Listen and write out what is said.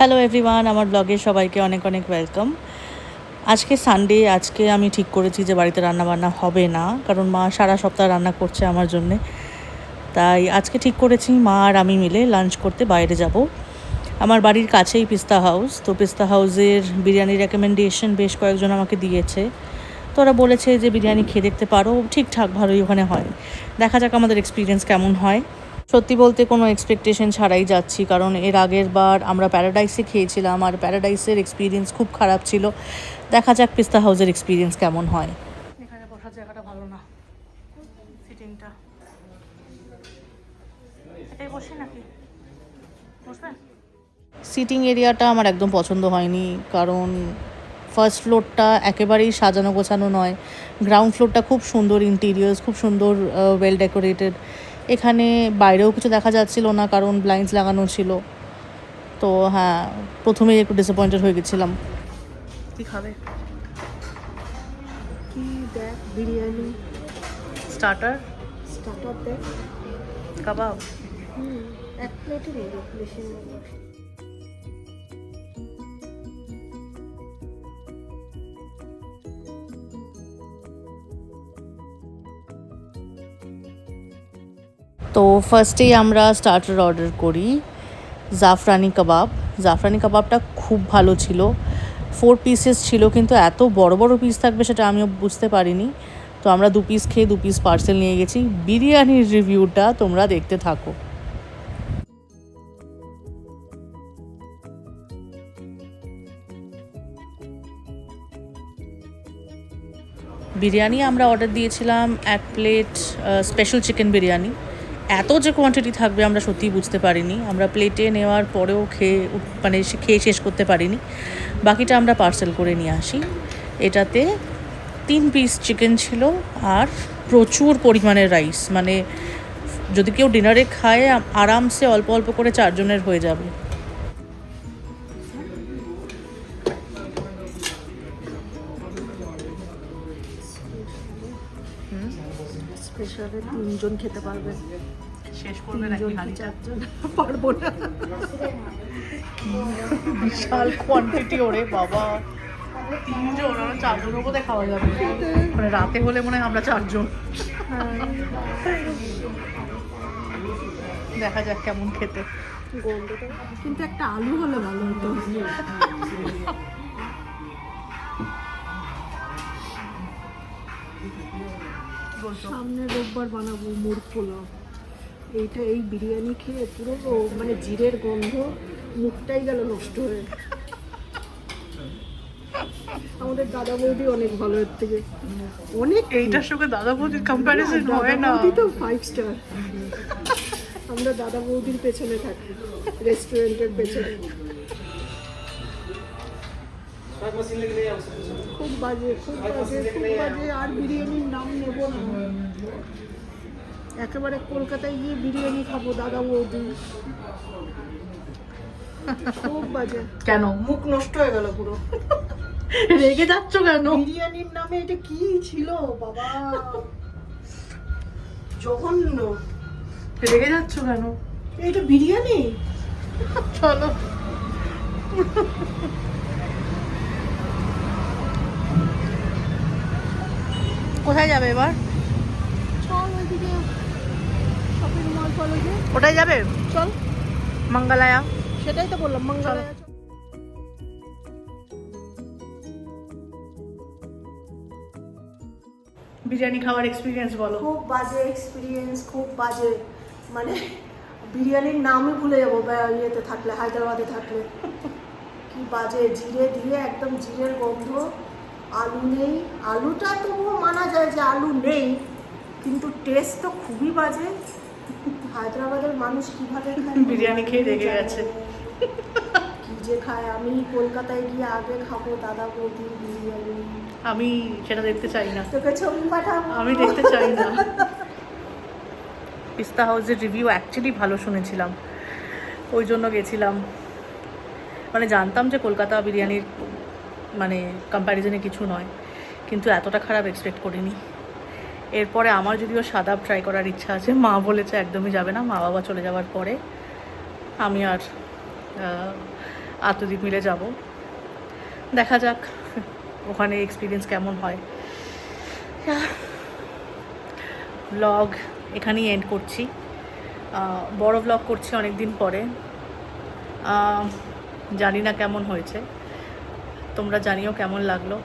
Hello everyone, আমার ব্লগে সবাইকে অনেক অনেক ওয়েলকাম। আজকে সানডে, আজকে আমি ঠিক করেছি যে বাড়িতে রান্নাবান্না হবে না, কারণ মা সারা সপ্তাহ রান্না করছে আমার জন্যে। তাই আজকে ঠিক করেছি মা আর আমি মিলে লাঞ্চ করতে বাইরে যাব। আমার বাড়ির কাছেই পিস্তা হাউস, তো পিস্তা হাউসের বিরিয়ানি রেকমেন্ডেশন বেশ কয়েকজন আমাকে দিয়েছে। তো ওরা বলেছে যে বিরিয়ানি খেয়ে দেখতে পারো, ঠিকঠাক ভালোই ওখানে হয়। দেখা যাক আমাদের এক্সপিরিয়েন্স কেমন হয়। সত্যি বলতে কোনো এক্সপেকটেশন ছাড়াই যাচ্ছি, কারণ এর আগের বার আমরা প্যারাডাইসে খেয়েছিলাম আর প্যারাডাইসের এক্সপিরিয়েন্স খুব খারাপ ছিল। দেখা যাক পিস্তা হাউসের এক্সপিরিয়েন্স কেমন হয়। এখানে বসার জায়গাটা ভালো না, সিটিংটা। এটাই বসি নাকি বসবেন? সিটিং এরিয়াটা আমার একদম পছন্দ হয়নি, কারণ ফার্স্ট ফ্লোরটা একেবারেই সাজানো গোছানো নয়। গ্রাউন্ড ফ্লোরটা খুব সুন্দর, ইন্টিরিয়ার্স খুব সুন্দর, ওয়েল ডেকোরেটেড। এখানে বাইরেও কিছু দেখা যাচ্ছিল না, কারণ ব্লাইন্ডস লাগানো ছিল। তো হ্যাঁ, প্রথমেই একটু ডিসঅ্যাপয়েন্টেড হয়ে গেছিলাম। কী খাবে? কি দেখ, বিরিয়ানি স্টার্টার, স্টার্টার দেখ। কাবাব। এক প্লেটে নেই, বেশি নেই। তো ফার্স্টেই আমরা স্টার্টার অর্ডার করি জাফরানি কাবাব। জাফরানি কাবাবটা খুব ভালো ছিল। 4 পিসেস ছিল, কিন্তু এত বড় বড় পিস থাকবে সেটা আমিও বুঝতে পারিনি। তো আমরা 2 পিস খেয়ে 2 পিস পার্সেল নিয়ে গেছি। বিরিয়ানির রিভিউটা তোমরা দেখতে থাকো। বিরিয়ানি আমরা অর্ডার দিয়েছিলাম 1 প্লেট স্পেশাল চিকেন বিরিয়ানি। এত যে কোয়ান্টিটি থাকবে আমরা সত্যিই বুঝতে পারিনি। আমরা প্লেটে নেওয়ার পরেও খেয়ে শেষ করতে পারিনি। বাকিটা আমরা পার্সেল করে নিয়ে আসি। এটাতে 3 পিস চিকেন ছিল আর প্রচুর পরিমাণে রাইস। মানে যদি কেউ ডিনারে খায় আরামসে অল্প অল্প করে 4 জনের হয়ে যাবে। স্পেশালে 3 জন খেতে পারবেন। শেষ করবে নাকি হাঁড়িটা? 4 জন পারবো না। বিশাল কোয়ান্টিটি, ওরে বাবা। 3 জন, 4 জনের বোধহয় খাওয়া যাবে। মানে রাতে হলে মনে হয় আমরা 4 জন। দেখা যাক কেমন খেতে। গন্ধটা কিন্তু একটা আলু হলে ভালো হতো। সামনে রোববার বানাবো মুরগ পোলাও। এই বিরিয়ানি খেয়ে পুরো মানে জিরের গন্ধ, মুখটাই গেল নষ্ট হয়ে। আমাদের দাদা বৌদি অনেক ভালো, এর থেকে অনেক। এইটার সঙ্গে দাদা বৌদির কম্প্যারিজন হয় না। বৌদি তো 5 স্টার। আমরা দাদা বৌদির পেছনে থাকি, রেস্টুরেন্টের পেছনে। খুব বাজে, খুব বাজে, খুব বাজে। আর বিরিয়ানির নাম নেব না। একেবারে কলকাতায় গিয়ে বিরিয়ানি খাবো দাদা বৌদি। খুব বাজে। কেন মুখ নষ্ট হয়ে গেল পুরো। রেগে যাচ্ছ কেন? বিরিয়ানির নামে এটা কি ছিল বাবা, জঘন্য। রেগে যাচ্ছ কেন? এটা বিরিয়ানি? চলো। কোথায় যাবে এবার? চল ওইদিকে শপিং মল কলেজে। ওটাই যাবে? চল। মঙ্গলায়া। সেটাই তো বললাম, মঙ্গলায়া। বিরিয়ানি খাওয়ার এক্সপিরিয়েন্স বলো। খুব বাজে এক্সপিরিয়েন্স, খুব বাজে। মানে বিরিয়ানির নামই ভুলে যাবো ইয়েতে থাকলে, হায়দ্রাবাদে থাকলে। কি বাজে, জিরে দিয়ে একদম জিরের গন্ধ। আলু নেই। আলুটা তবুও মানা যায় যে আলু নেই, কিন্তু টেস্ট তো খুবই বাজে। হায়দ্রাবাদের মানুষ কিভাবে খায় বিরিয়ানি খেয়ে রেগে গেছে। কি যে খায়। আমি কলকাতায় গিয়ে আগে খাবো দাদা বৌদির বিরিয়ানি। আমি সেটা দেখতে চাই না। তোকে ছবি পাঠাবো। আমি দেখতে চাই না। পিস্তা হাউসের রিভিউ অ্যাকচুয়ালি ভালো শুনেছিলাম, ওই জন্য গেছিলাম। মানে জানতাম যে কলকাতা বিরিয়ানির মানে কম্প্যারিজনে কিছু নয়, কিন্তু এতটা খারাপ এক্সপেক্ট করিনি। এরপরে আমার যদিও সাদা ট্রাই করার ইচ্ছা আছে, মা বলেছে একদমই যাবে না। মা বাবা চলে যাওয়ার পরে আমি আর আত্মদীপ মিলে যাব। দেখা যাক ওখানে এক্সপিরিয়েন্স কেমন হয়। ব্লগ এখানেই এন্ড করছি। বড় ব্লগ করছি অনেক দিন পরে। জানি না কেমন হয়েছে, তোমরা জানিও কেমন লাগলো।